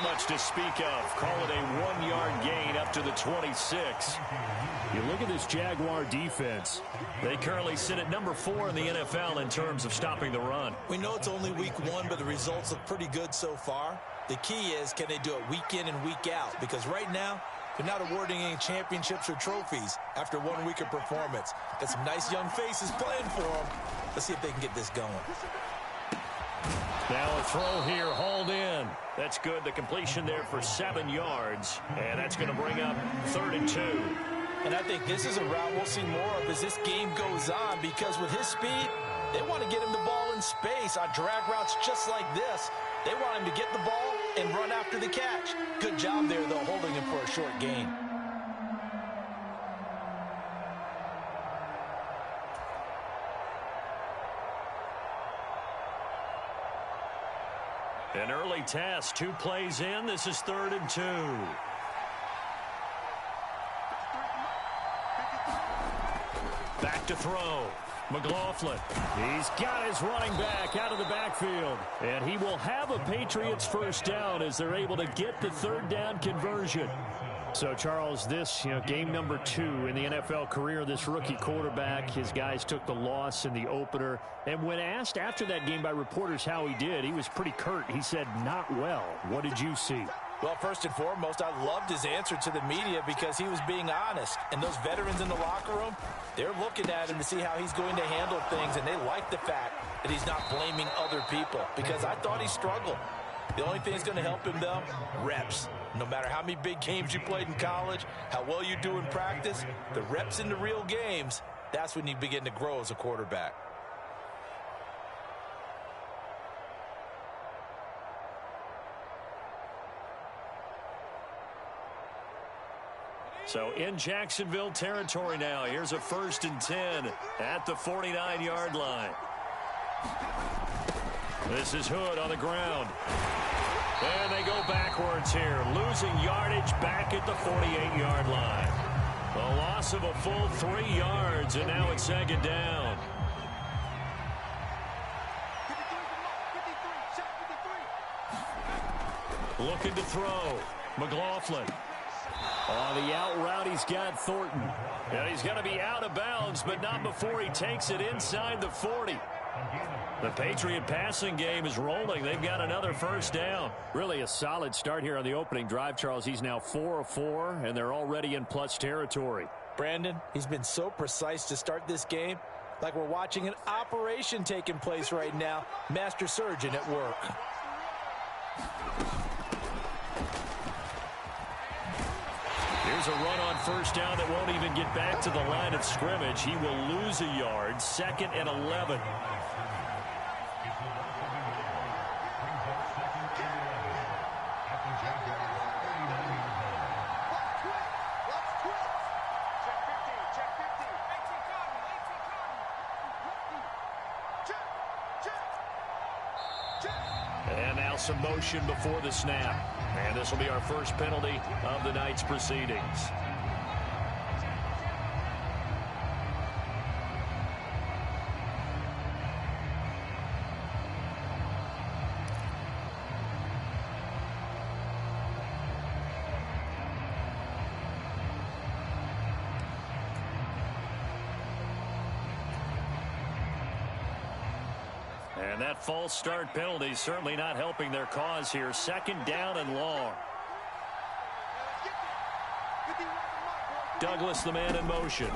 much to speak of. Call it a 1-yard gain up to the 26. You look at this Jaguar defense. They currently sit at number 4 in the NFL in terms of stopping the run. We know it's only week 1, but the results look pretty good so far. The key is, can they do it week in and week out? Because right now, they're not awarding any championships or trophies after 1 week of performance. Got some nice young faces playing for them. Let's see if they can get this going. Now a throw here, hauled in. That's good. The completion there for 7 yards. And that's going to bring up 3rd and 2. And I think this is a route we'll see more of as this game goes on, because with his speed, they want to get him the ball in space on drag routes just like this. They want him to get the ball and run after the catch. Good job there, though, holding him for a short gain. An early test, 2 plays in. This is 3rd and 2. Back to throw. McLaughlin. He's got his running back out of the backfield. And he will have a Patriots first down as they're able to get the 3rd down conversion. So, Charles, this, game number 2 in the NFL career, this rookie quarterback, his guys took the loss in the opener. And when asked after that game by reporters how he did, he was pretty curt. He said, not well. What did you see? Well, first and foremost, I loved his answer to the media because he was being honest. And those veterans in the locker room, they're looking at him to see how he's going to handle things, and they like the fact that he's not blaming other people, because I thought he struggled. The only thing that's going to help him, though, reps. No matter how many big games you played in college, how well you do in practice, the reps in the real games, that's when you begin to grow as a quarterback. So in Jacksonville territory now. Here's a 1st and 10 at the 49-yard line. This is Hood on the ground. And they go backwards here, losing yardage back at the 48-yard line. A loss of a full 3 yards, and now it's 2nd down. Looking to throw. McLaughlin. On the out route, he's got Thornton. And he's going to be out of bounds, but not before he takes it inside the 40. The Patriot passing game is rolling. They've got another 1st down. Really a solid start here on the opening drive, Charles. He's now 4 of 4, and they're already in plus territory. Brandon, he's been so precise to start this game, like we're watching an operation taking place right now. Master surgeon at work. Here's a run on 1st down that won't even get back to the line of scrimmage. He will lose a yard. 2nd and 11. And now some motion before the snap. And this will be our first penalty of the night's proceedings. And that false start penalty certainly not helping their cause here. 2nd down and long. Douglas, the man in motion.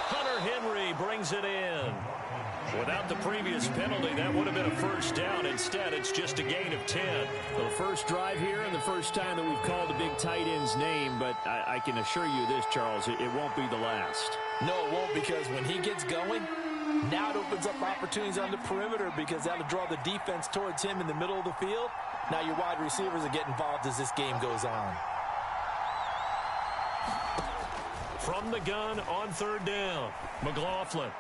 Hunter Henry brings it in. Without the previous penalty, that would have been a 1st down. Instead, it's just a gain of 10. Well, the first drive here and the first time that we've called the big tight end's name, but I can assure you this, Charles, it won't be the last. No, it won't, because when he gets going, now it opens up opportunities on the perimeter, because that'll draw the defense towards him in the middle of the field. Now your wide receivers will get involved as this game goes on. From the gun on 3rd down, McLaughlin.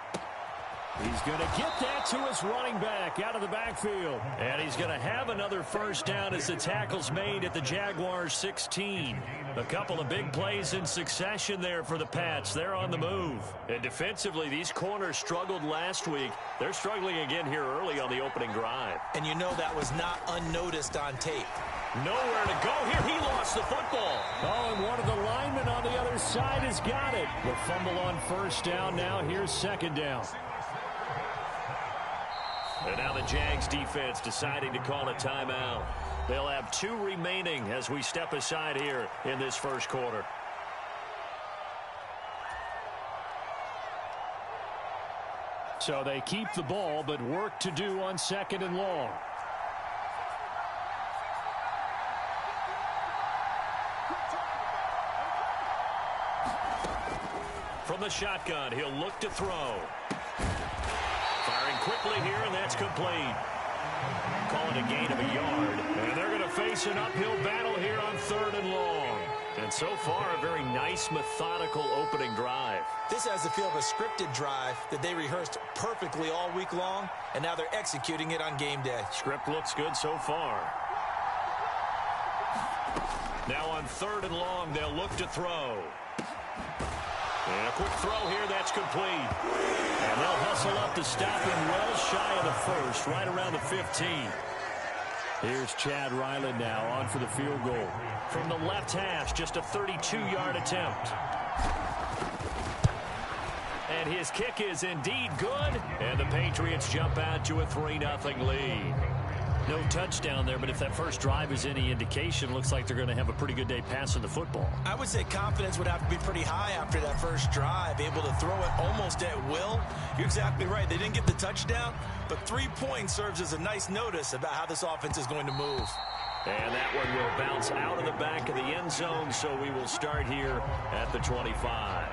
He's going to get that to his running back out of the backfield. And he's going to have another first down as the tackle's made at the Jaguars 16. A couple of big plays in succession there for the Pats. They're on the move. And defensively, these corners struggled last week. They're struggling again here early on the opening drive. And you know that was not unnoticed on tape. Nowhere to go here. He lost the football. Oh, and one of the linemen on the other side has got it. The fumble on first down. Now here's second down. And now the Jags defense deciding to call a timeout. They'll have 2 remaining as we step aside here in this first quarter. So they keep the ball, but work to do on second and long. From the shotgun, he'll look to throw. Firing quickly here, and that's complete. Call it a gain of a yard. And they're going to face an uphill battle here on third and long. And so far, a very nice, methodical opening drive. This has the feel of a scripted drive that they rehearsed perfectly all week long, and now they're executing it on game day. Script looks good so far. Now on third and long, they'll look to throw. And a quick throw here, that's complete. And they'll hustle up to stop him well shy of the first, right around the 15. Here's Chad Ryland now on for the field goal. From the left hash, just a 32-yard attempt. And his kick is indeed good. And the Patriots jump out to a 3-0 lead. No touchdown there, but if that first drive is any indication, looks like they're going to have a pretty good day passing the football. I would say confidence would have to be pretty high after that first drive, able to throw it almost at will. You're exactly right. They didn't get the touchdown, but 3 points serves as a nice notice about how this offense is going to move. And that one will bounce out of the back of the end zone, so we will start here at the 25.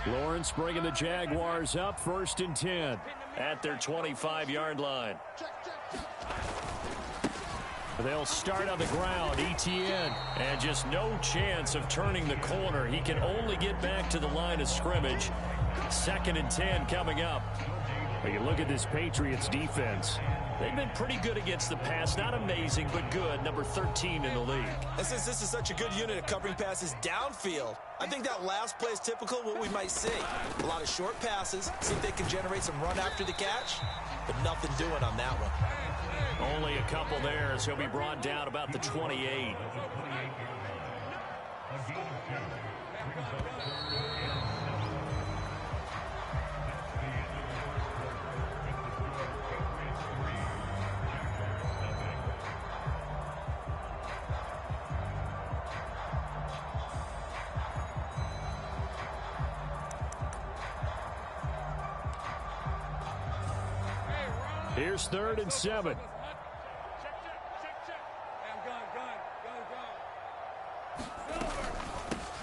Lawrence bringing the Jaguars up, 1st and 10 at their 25-yard line. They'll start on the ground. Etienne, and just no chance of turning the corner. He can only get back to the line of scrimmage. 2nd and 10 coming up. You look at this Patriots defense. They've been pretty good against the pass. Not amazing, but good. Number 13 in the league. And since this is such a good unit of covering passes downfield, I think that last play is typical of what we might see. A lot of short passes, see if they can generate some run after the catch, but nothing doing on that one. Only a couple there as he'll be brought down about the 28. Here's 3rd and 7.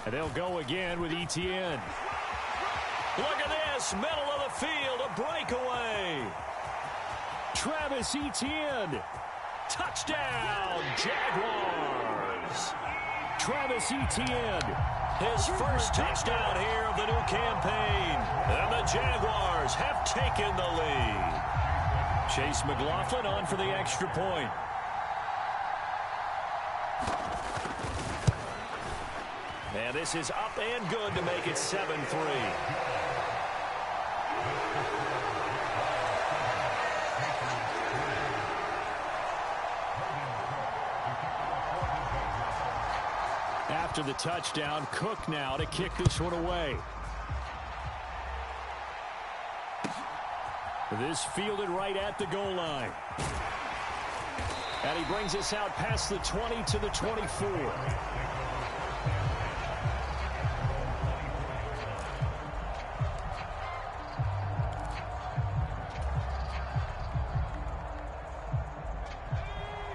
And they'll go again with Etienne. Look at this, middle of the field, a breakaway. Travis Etienne, touchdown, Jaguars. Travis Etienne, his first touchdown here of the new campaign. And the Jaguars have taken the lead. Chase McLaughlin on for the extra point. And this is up and good to make it 7-3. After the touchdown, Cook now to kick this one away. This fielded right at the goal line. And he brings us out past the 20 to the 24.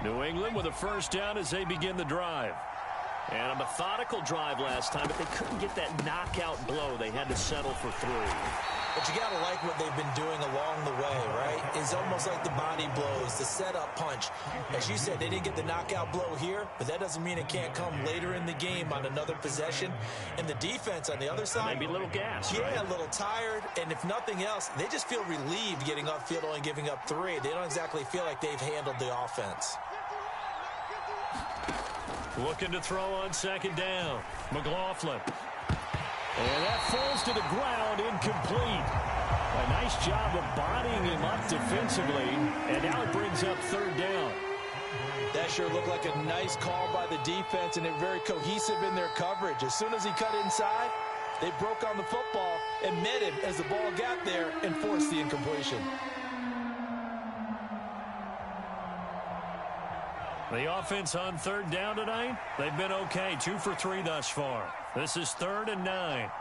New England with a first down as they begin the drive. And a methodical drive last time, but they couldn't get that knockout blow. They had to settle for 3. But you got to like what they've been doing along the way, right? It's almost like the body blows, the setup punch. As you said, they didn't get the knockout blow here, but that doesn't mean it can't come later in the game on another possession. And the defense on the other side, maybe a little gas, yeah, right? A little tired. And if nothing else, they just feel relieved getting upfield, only giving up 3. They don't exactly feel like they've handled the offense. Looking to throw on second down. McLaughlin. And that falls to the ground, incomplete. A nice job of bodying him up defensively. And now it brings up third down. That sure looked like a nice call by the defense, and they're very cohesive in their coverage. As soon as he cut inside, they broke on the football and met him as the ball got there and forced the incompletion. The offense on third down tonight, they've been okay. 2 for 3 thus far. This is 3rd and 9.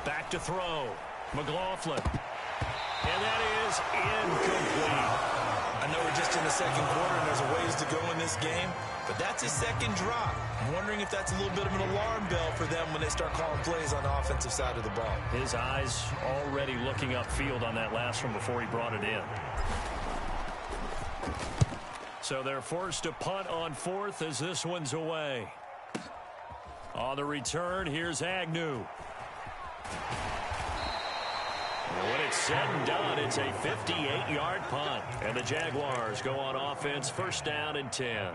Back to throw. McLaughlin. And that is incomplete. I know we're just in the second quarter and there's a ways to go in this game, but that's his second drop. I'm wondering if that's a little bit of an alarm bell for them when they start calling plays on the offensive side of the ball. His eyes already looking upfield on that last one before he brought it in. So they're forced to punt on 4th as this one's away. On the return, here's Agnew. When it's said and done, it's a 58-yard punt. And the Jaguars go on offense, first down and 10.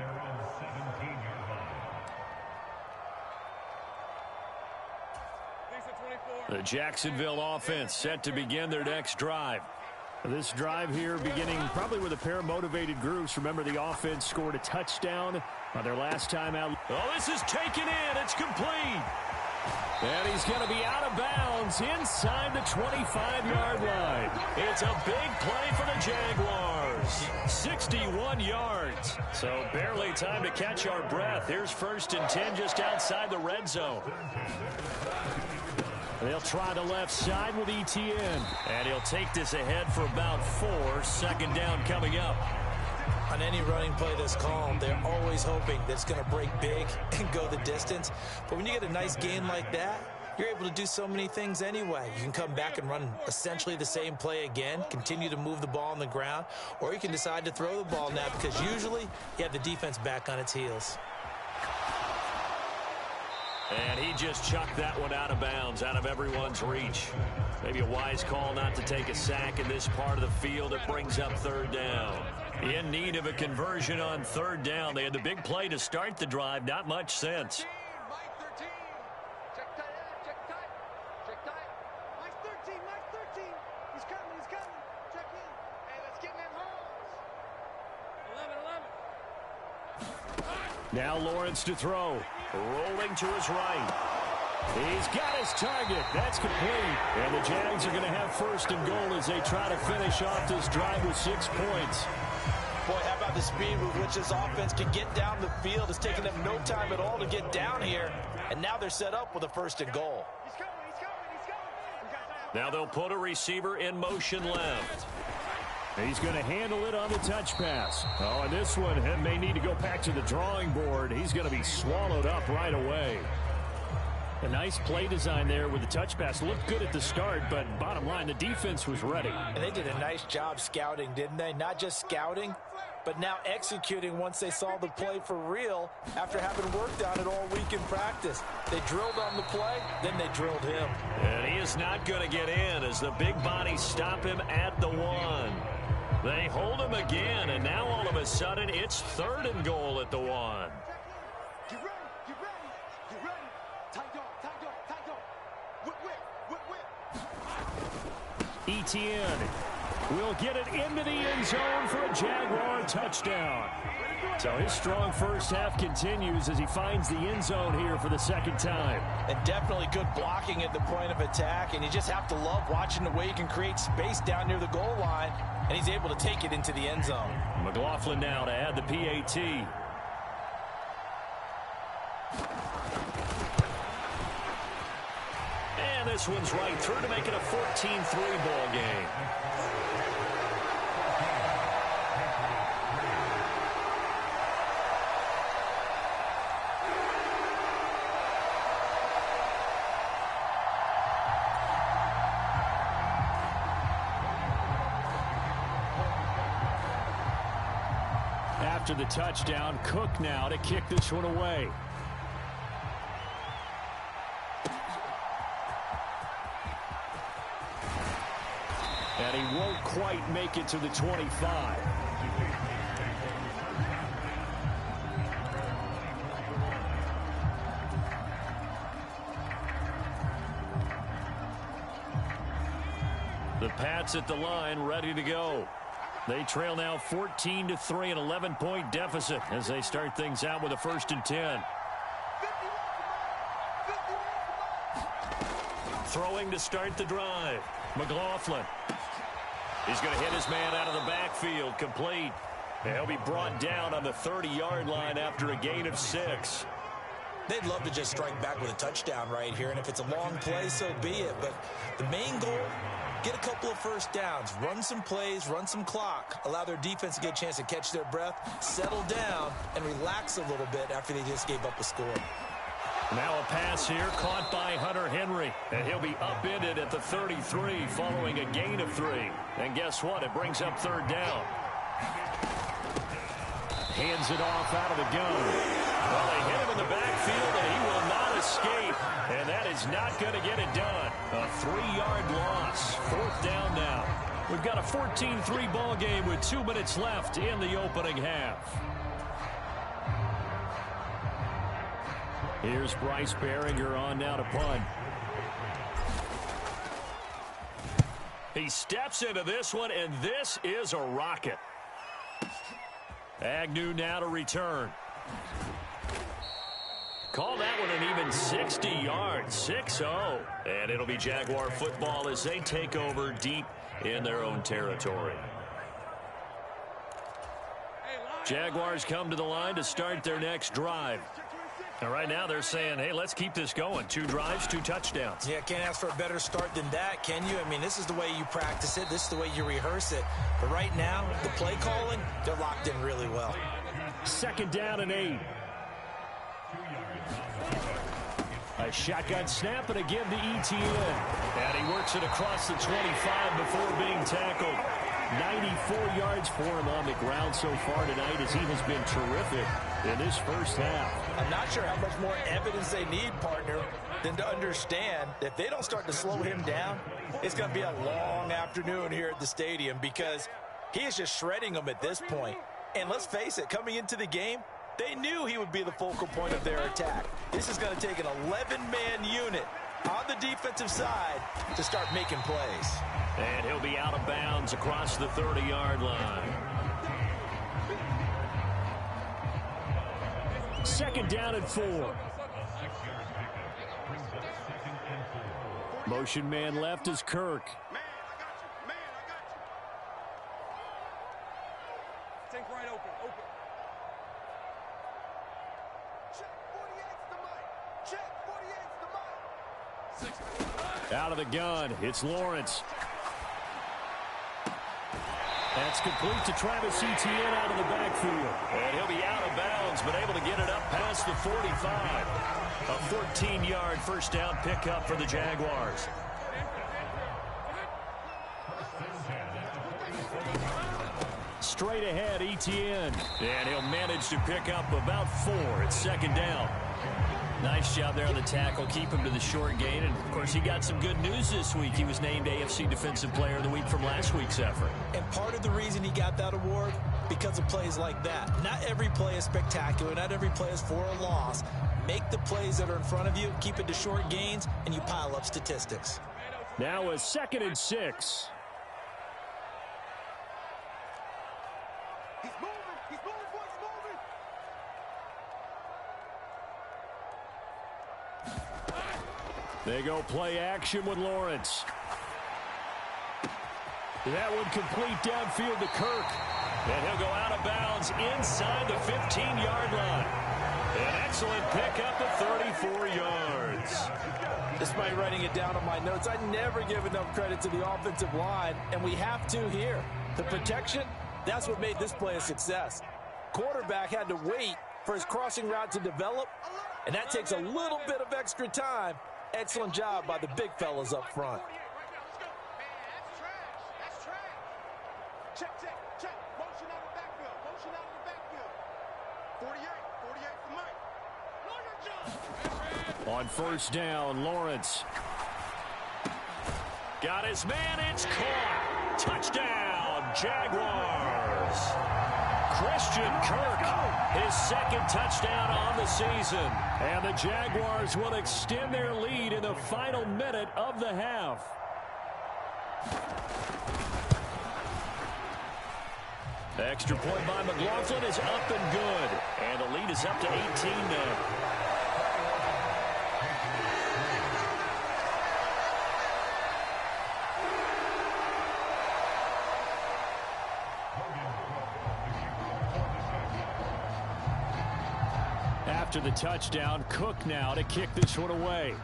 The Jacksonville offense set to begin their next drive. This drive here beginning probably with a pair of motivated groups. Remember, the offense scored a touchdown on their last time out. Oh, this is taken in. It's complete. And he's going to be out of bounds inside the 25-yard line. It's a big play for the Jaguars. 61 yards. So barely time to catch our breath. Here's 1st and 10 just outside the red zone. They'll try the left side with Etienne. And he'll take this ahead for about 4. 2nd down coming up. On any running play that's called, they're always hoping that it's going to break big and go the distance. But when you get a nice gain like that, you're able to do so many things anyway. You can come back and run essentially the same play again, continue to move the ball on the ground, or you can decide to throw the ball now because usually you have the defense back on its heels. And he just chucked that one out of bounds, out of everyone's reach. Maybe a wise call not to take a sack in this part of the field. It brings up 3rd down. In need of a conversion on 3rd down. They had the big play to start the drive. Not much sense. Now Lawrence to throw. Rolling to his right. He's got his target. That's complete. And the Jags are going to have 1st and goal as they try to finish off this drive with 6 points. Boy, how about the speed with which this offense can get down the field? It's taken them no time at all to get down here. And now they're set up with a 1st and goal. Now they'll put a receiver in motion left. He's going to handle it on the touch pass. Oh, and this one may need to go back to the drawing board. He's going to be swallowed up right away. A nice play design there with the touch pass. Looked good at the start, but bottom line, the defense was ready. And they did a nice job scouting, didn't they? Not just scouting, but now executing once they saw the play for real after having worked on it all week in practice. They drilled on the play, then they drilled him. And he is not going to get in as the big bodies stop him at the 1. They hold him again, and now all of a sudden it's 3rd and goal at the 1. Get ready, get ready, get ready. Tight up, tight up, tight up. Whip, whip, whip, whip. Etienne will get it into the end zone for a Jaguar touchdown. So his strong first half continues as he finds the end zone here for the 2nd time. And definitely good blocking at the point of attack, and you just have to love watching the way he can create space down near the goal line, and he's able to take it into the end zone. McLaughlin now to add the PAT. And And this one's right through to make it a 14-3 ball game. After the touchdown, Cook now to kick this one away. And he won't quite make it to the 25. The Pats at the line, ready to go. They trail now 14-3, an 11-point deficit as they start things out with a 1st and 10. Throwing to start the drive. McLaughlin. He's going to hit his man out of the backfield, complete. He'll be brought down on the 30-yard line after a gain of 6. They'd love to just strike back with a touchdown right here, and if it's a long play, so be it. But the main goal, get a couple of first downs, run some plays, run some clock, allow their defense to get a chance to catch their breath, settle down, and relax a little bit after they just gave up a score. Now a pass here caught by Hunter Henry, and he'll be upended at the 33 following a gain of 3. And guess what? It brings up 3rd down. Hands it off out of the gun. Well, they hit him in the backfield, and he will not escape. And that is not going to get it done. A 3-yard loss. 4th down now. We've got a 14-3 ball game with 2 minutes left in the opening half. Here's Bryce Baringer on now to punt. He steps into this one, and this is a rocket. Agnew now to return. Call that one an even 60 yards, 6-0. And it'll be Jaguar football as they take over deep in their own territory. Jaguars come to the line to start their next drive. And right now they're saying, hey, let's keep this going. 2 drives, 2 touchdowns. Yeah, can't ask for a better start than that, can you? I mean, this is the way you practice it. This is the way you rehearse it. But right now, the play calling, they're locked in really well. 2nd down and 8. A shotgun snap and again to Etienne. And he works it across the 25 before being tackled. 94 yards for him on the ground so far tonight as he has been terrific in this first half. I'm not sure how much more evidence they need, partner, than to understand that if they don't start to slow him down, it's going to be a long afternoon here at the stadium because he is just shredding them at this point. And let's face it, coming into the game, they knew he would be the focal point of their attack. This is going to take an 11-man unit on the defensive side to start making plays. And he'll be out of bounds across the 30-yard line. 2nd down and 4. Motion man left is Kirk. Man, I got you. Man, I got you. Take right open. Check 48's the mic. Check 48's the mic. Out of the gun, it's Lawrence. That's complete to Travis Etienne out of the backfield. And he'll be out of bounds, but able to get it up past the 45. A 14-yard first down pickup for the Jaguars. Straight ahead, Etienne. And he'll manage to pick up about 4 at 2nd down. Nice job there on the tackle. Keep him to the short gain. And, of course, he got some good news this week. He was named AFC Defensive Player of the Week from last week's effort. And part of the reason he got that award, because of plays like that. Not every play is spectacular. Not every play is for a loss. Make the plays that are in front of you, keep it to short gains, and you pile up statistics. Now a 2nd and 6. He's moving. He's moving, boys. Moving. They go play action with Lawrence. That one complete downfield to Kirk. And he'll go out of bounds inside the 15-yard line. An excellent pickup of 34 yards. Despite writing it down on my notes, I never give enough credit to the offensive line, and we have to here. The protection, that's what made this play a success. Quarterback had to wait for his crossing route to develop, and that takes a little bit of extra time. Excellent job by the big fellas up front. Check, check, check. Motion out of the backfield. Motion out of the backfield. 48 for Mike. On first down, Lawrence. Got his man. It's caught. Touchdown, Jaguars. Christian Kirk, his second touchdown on the season. And the Jaguars will extend their lead in the final minute of the half. Extra point by McLaughlin is up and good. And the lead is up to 18 now. After the touchdown, Cook now to kick this one away.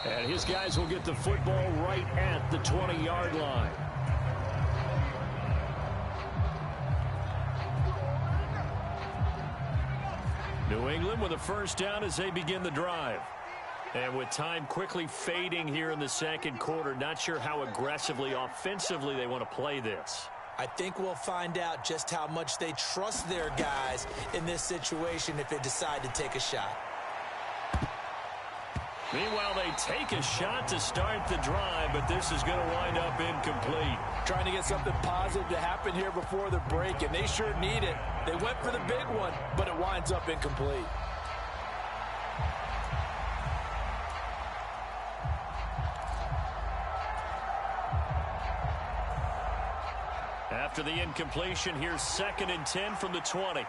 And his guys will get the football right at the 20-yard line. New England with a first down as they begin the drive. And with time quickly fading here in the second quarter, not sure how aggressively, offensively they want to play this. I think we'll find out just how much they trust their guys in this situation if they decide to take a shot. Meanwhile, they take a shot to start the drive, but this is going to wind up incomplete. Trying to get something positive to happen here before the break, and they sure need it. They went for the big one, but it winds up incomplete. After the incompletion, here's 2nd and 10 from the 20.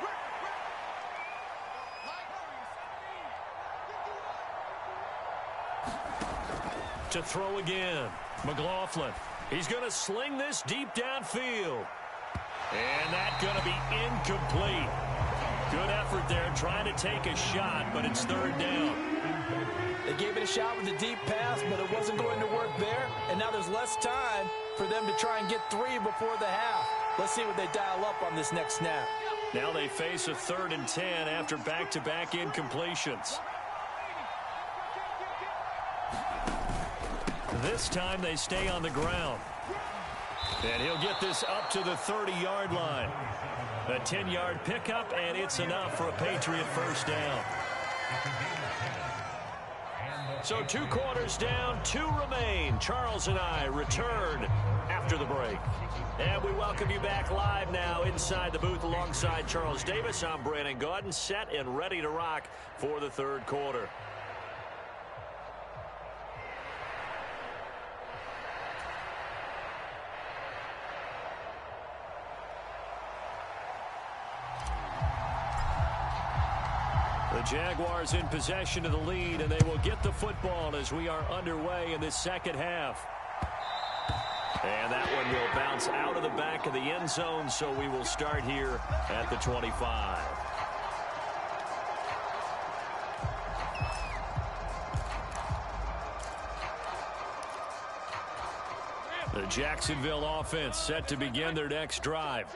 To throw again, McLaughlin. He's going to sling this deep downfield. And that's going to be incomplete. Good effort there trying to take a shot, but it's 3rd down. They gave it a shot with a deep pass, but it wasn't going to work there. And now there's less time for them to try and get 3 before the half. Let's see what they dial up on this next snap. Now they face a 3rd and 10 after back-to-back incompletions. This time they stay on the ground. And he'll get this up to the 30-yard line. A 10-yard pickup, and it's enough for a Patriot first down. So 2 quarters down, 2 remain. Charles and I return after the break. And we welcome you back live now inside the booth alongside Charles Davis. I'm Brandon Gaudin, set and ready to rock for the 3rd quarter. The Jaguars in possession of the lead, and they will get the football as we are underway in this second half. And that one will bounce out of the back of the end zone, so we will start here at the 25. The Jacksonville offense set to begin their next drive.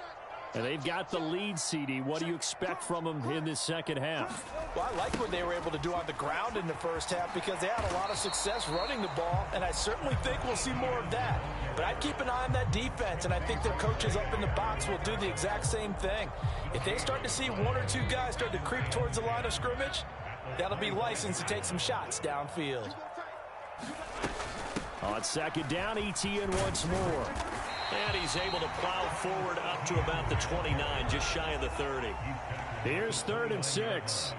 And they've got the lead, CD. What do you expect from them in this second half? Well, I like what they were able to do on the ground in the first half because they had a lot of success running the ball, and I certainly think we'll see more of that. But I'd keep an eye on that defense, and I think their coaches up in the box will do the exact same thing. If they start to see 1 or 2 guys start to creep towards the line of scrimmage, that'll be licensed to take some shots downfield. On 2nd down, ETN once more. And he's able to plow forward up to about the 29, just shy of the 30. Here's 3rd and 6.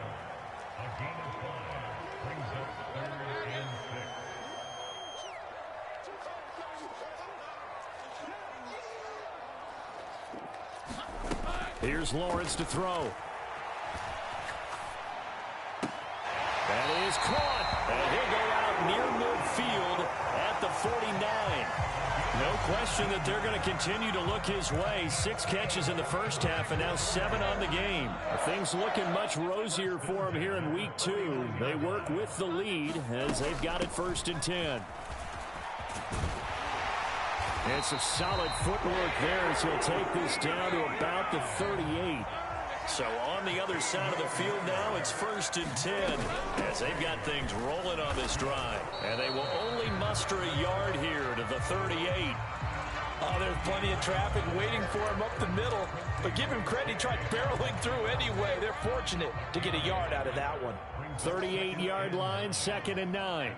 Here's Lawrence to throw. That is caught. And he'll go out near midfield. indication that they're going to continue to look his way. 6 catches in the first half and now 7 on the game. Things looking much rosier for him here in week 2. They work with the lead as they've got it 1st and 10. And some solid footwork there as he'll take this down to about the 38. So on the other side of the field now, it's 1st and 10 as they've got things rolling on this drive. And they will only muster a yard here to the 38. Oh, there's plenty of traffic waiting for him up the middle. But give him credit, he tried barreling through anyway. They're fortunate to get a yard out of that one. 38-yard line, 2nd and 9.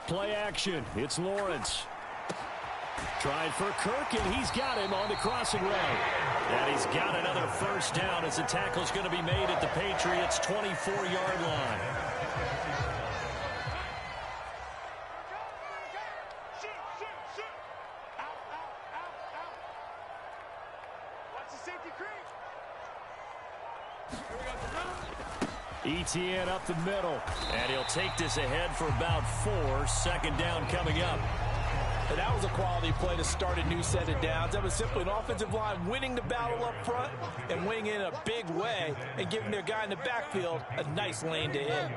Play action. It's Lawrence. Tried for Kirk, and he's got him on the crossing route. And he's got another 1st down as the tackle's going to be made at the Patriots' 24-yard line. Etienne up the middle, and he'll take this ahead for about 4. 2nd down coming up. And that was a quality play to start a new set of downs. That was simply an offensive line winning the battle up front and winning in a big way and giving their guy in the backfield a nice lane to hit.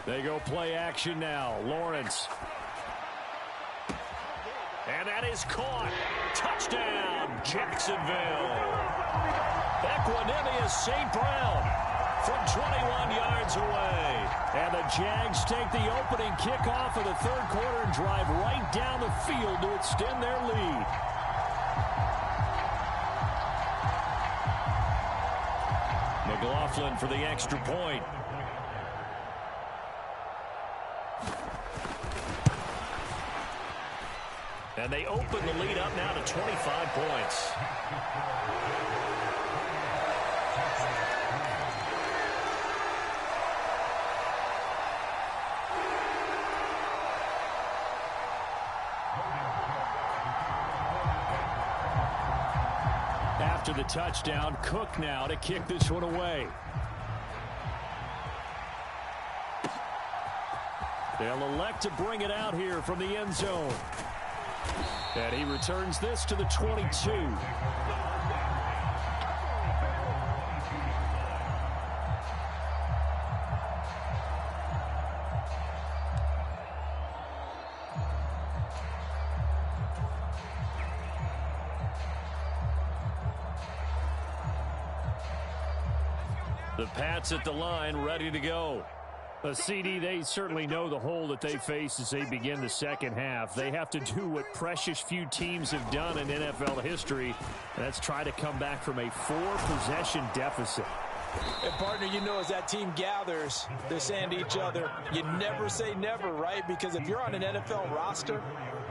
They go play action now. Lawrence. And that is caught. Touchdown, Jacksonville. Equanimous St. Brown from 21 yards away. And the Jags take the opening kickoff of the 3rd quarter and drive right down the field to extend their lead. McLaughlin for the extra point. And they open the lead up now to 25 points. After the touchdown, Cook now to kick this one away. They'll elect to bring it out here from the end zone. And he returns this to the 22. The Pats at the line, ready to go. CD, they certainly know the hole that they face as they begin the 2nd half. They have to do what precious few teams have done in NFL history, and that's try to come back from a 4-possession deficit. And, partner, you know, as that team gathers, they're saying to each other, you never say never, right? Because if you're on an NFL roster,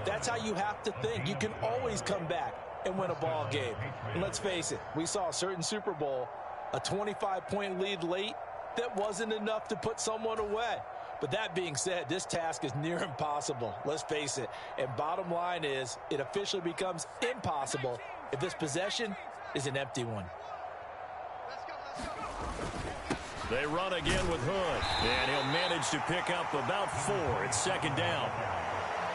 that's how you have to think. You can always come back and win a ball game. And let's face it, we saw a certain Super Bowl, a 25-point lead late, that wasn't enough to put someone away. But that being said, this task is near impossible. Let's face it. And bottom line is, it officially becomes impossible if this possession is an empty one. They run again with Hood, and he'll manage to pick up about 4. It's 2nd down.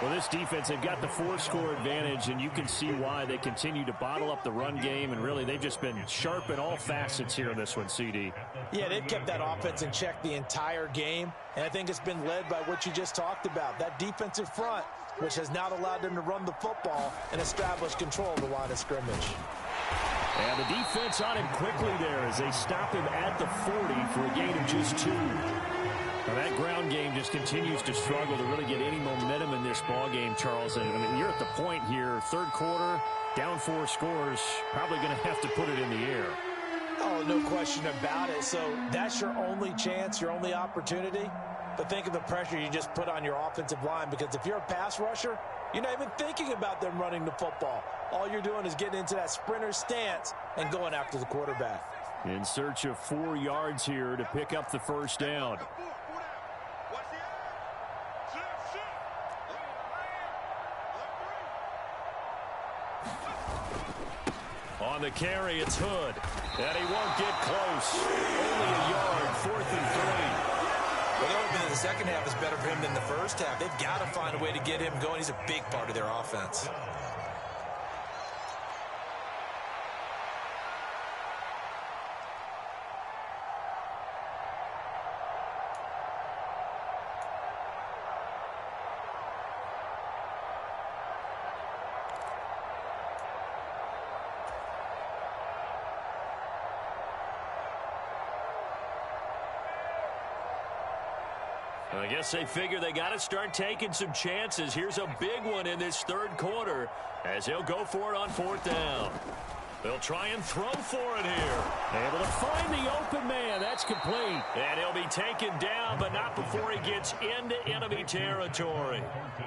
Well, this defense, they've got the 4-score advantage, and you can see why they continue to bottle up the run game, and really they've just been sharp in all facets here in this one, CD. Yeah, they've kept that offense in check the entire game, and I think it's been led by what you just talked about, that defensive front, which has not allowed them to run the football and establish control of the line of scrimmage. And the defense on him quickly there as they stop him at the 40 for a gain of just 2. Now that ground game just continues to struggle to really get any momentum in this ball game, Charles. And I mean, you're at the point here, 3rd quarter, down 4 scores, probably going to have to put it in the air. Oh, no question about it. So that's your only chance, your only opportunity. But think of the pressure you just put on your offensive line, because if you're a pass rusher, you're not even thinking about them running the football. All you're doing is getting into that sprinter stance and going after the quarterback. In search of 4 yards here to pick up the 1st down. On the carry, it's Hood. And he won't get close. Only a yard, 4th and 3. Well, they're hoping that the second half is better for him than the first half. They've got to find a way to get him going. He's a big part of their offense. I guess they figure they got to start taking some chances. Here's a big one in this third quarter as he'll go for it on 4th down. They'll try and throw for it here. Able to find the open man. That's complete. And he'll be taken down, but not before he gets into enemy territory.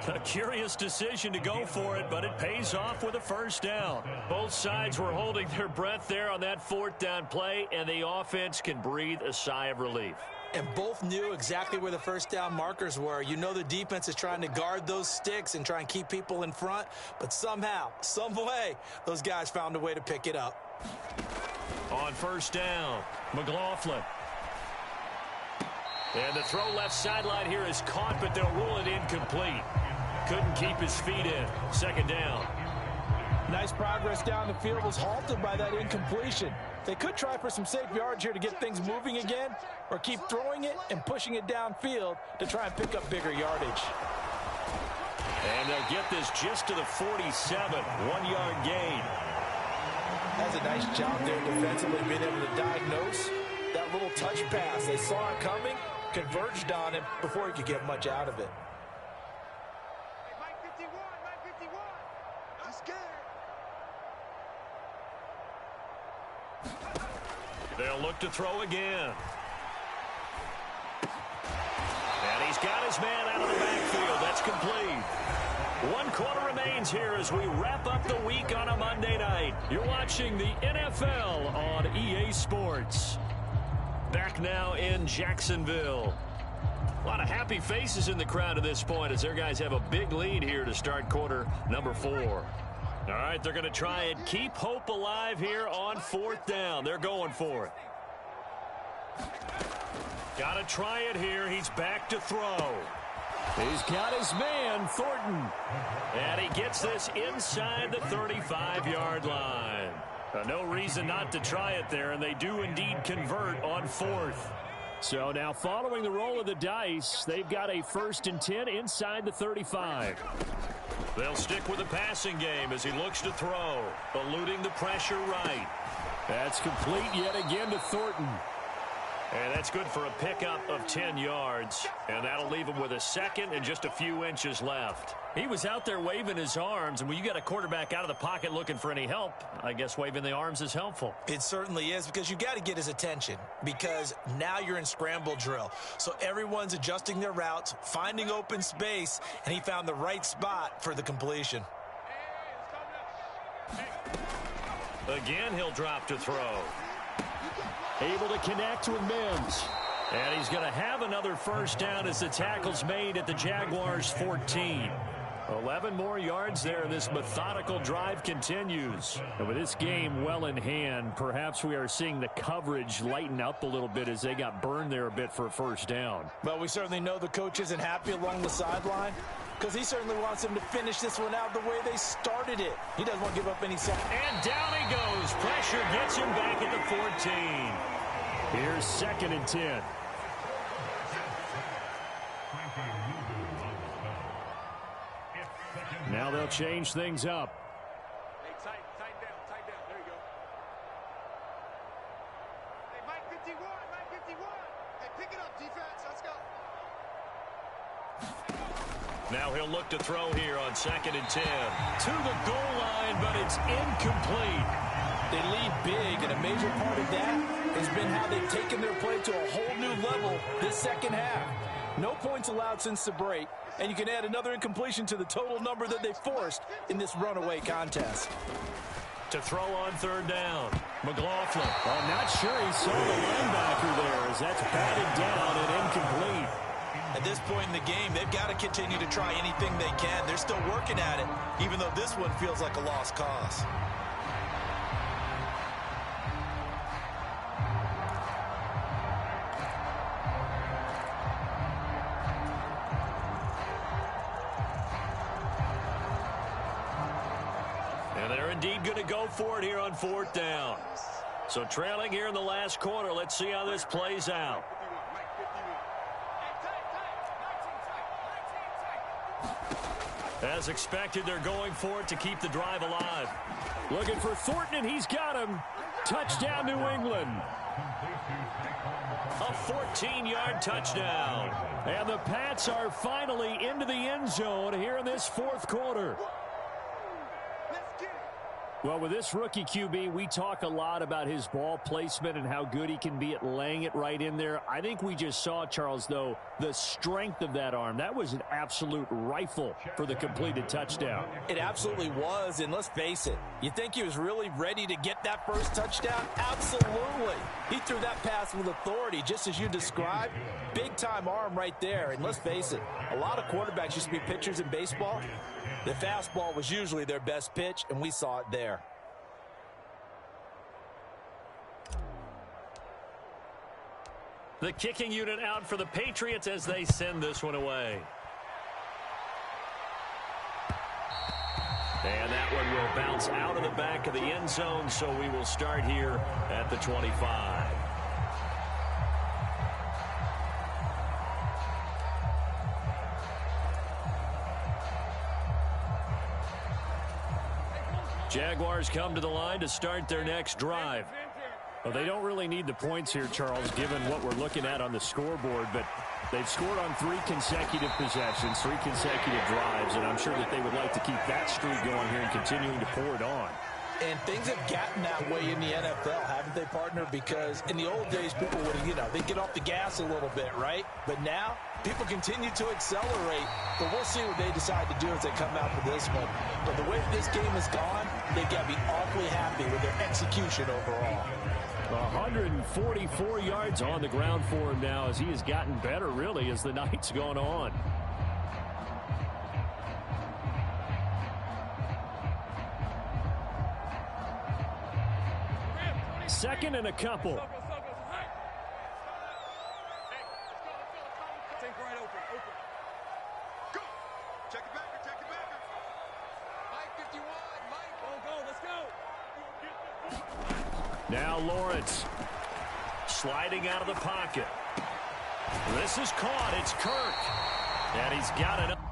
A curious decision to go for it, but it pays off with a first down. Both sides were holding their breath there on that 4th down play, and the offense can breathe a sigh of relief. And both knew exactly where the first down markers were. You know the defense is trying to guard those sticks and try and keep people in front. But somehow, some way, those guys found a way to pick it up. On first down, McLaughlin. And the throw left sideline here is caught, but they'll rule it incomplete. Couldn't keep his feet in. Second down. Nice progress down the field was halted by that incompletion. They could try for some safe yards here to get things moving again, or keep throwing it and pushing it downfield to try and pick up bigger yardage. And they'll get this just to the 47, 1-yard gain. That's a nice job there defensively, being able to diagnose that little touch pass. They saw it coming, converged on him before he could get much out of it. Hey, Mike 51, Mike 51. I'm scared. They'll look to throw again. And he's got his man out of the backfield. That's complete. 1 quarter remains here as we wrap up the week on a Monday night. You're watching the NFL on EA Sports. Back now in Jacksonville. A lot of happy faces in the crowd at this point as their guys have a big lead here to start quarter number 4. All right, they're going to try and keep hope alive here on 4th down. They're going for it. Got to try it here. He's back to throw. He's got his man, Thornton. And he gets this inside the 35-yard line. No reason not to try it there, and they do indeed convert on 4th. So now following the roll of the dice, they've got a 1st and 10 inside the 35. They'll stick with the passing game as he looks to throw, eluding the pressure right. That's complete yet again to Thornton. And that's good for a pickup of 10 yards. And that'll leave him with a second and just a few inches left. He was out there waving his arms, and when you got a quarterback out of the pocket looking for any help, I guess waving the arms is helpful. It certainly is, because you got to get his attention, because now you're in scramble drill. So everyone's adjusting their routes, finding open space, and he found the right spot for the completion. Again, he'll drop to throw. Able to connect with Mims. And he's going to have another first down as the tackle's made at the Jaguars' 14. 11 more yards there. This methodical drive continues. And with this game well in hand, perhaps we are seeing the coverage lighten up a little bit as they got burned there a bit for a first down. Well, we certainly know the coach isn't happy along the sideline, because he certainly wants them to finish this one out the way they started it. He doesn't want to give up any second. And down he goes. Pressure gets him back at the 14. Here's 2nd and 10. Now they'll change things up. Hey, tight down, tight down. There you go. Hey, Mike 51, Mike 51. Hey, pick it up, defense. Let's go. Now he'll look to throw here on 2nd and 10. To the goal line, but it's incomplete. They lead big, and a major part of that has been how they've taken their play to a whole new level this second half. No points allowed since the break, and you can add another incompletion to the total number that they forced in this runaway contest. To throw on 3rd down, McLaughlin. I'm not sure he saw the linebacker there as that's batted down and incomplete. At this point in the game, they've got to continue to try anything they can. They're still working at it, even though this one feels like a lost cause. And they're indeed going to go for it here on 4th down. So trailing here in the last quarter. Let's see how this plays out. As expected, they're going for it to keep the drive alive. Looking for Thornton, and he's got him. Touchdown, New England. A 14-yard touchdown. And the Pats are finally into the end zone here in this 4th quarter. Well, with this rookie QB, we talk a lot about his ball placement and how good he can be at laying it right in there. I think we just saw, Charles, though, the strength of that arm. That was an absolute rifle for the completed touchdown. It absolutely was, and let's face it, you think he was really ready to get that first touchdown? Absolutely. He threw that pass with authority, just as you described. Big-time arm right there, and let's face it, a lot of quarterbacks used to be pitchers in baseball. The fastball was usually their best pitch, and we saw it there. The kicking unit out for the Patriots as they send this one away. And that one will bounce out of the back of the end zone, so we will start here at the 25. Jaguars come to the line to start their next drive. Well, they don't really need the points here, Charles, given what we're looking at on the scoreboard, but they've scored on 3 consecutive possessions, 3 consecutive drives, and I'm sure that they would like to keep that streak going here and continuing to pour it on. And things have gotten that way in the NFL, haven't they, partner? Because in the old days, people would, they'd get off the gas a little bit, right? But now, people continue to accelerate. But we'll see what they decide to do as they come out for this one. But the way this game has gone, they've got to be awfully happy with their execution overall. 144 yards on the ground for him now as he has gotten better, really, as the night's gone on. Second and a couple. Now Lawrence sliding out of the pocket. This is caught. It's Kirk. And he's got it up.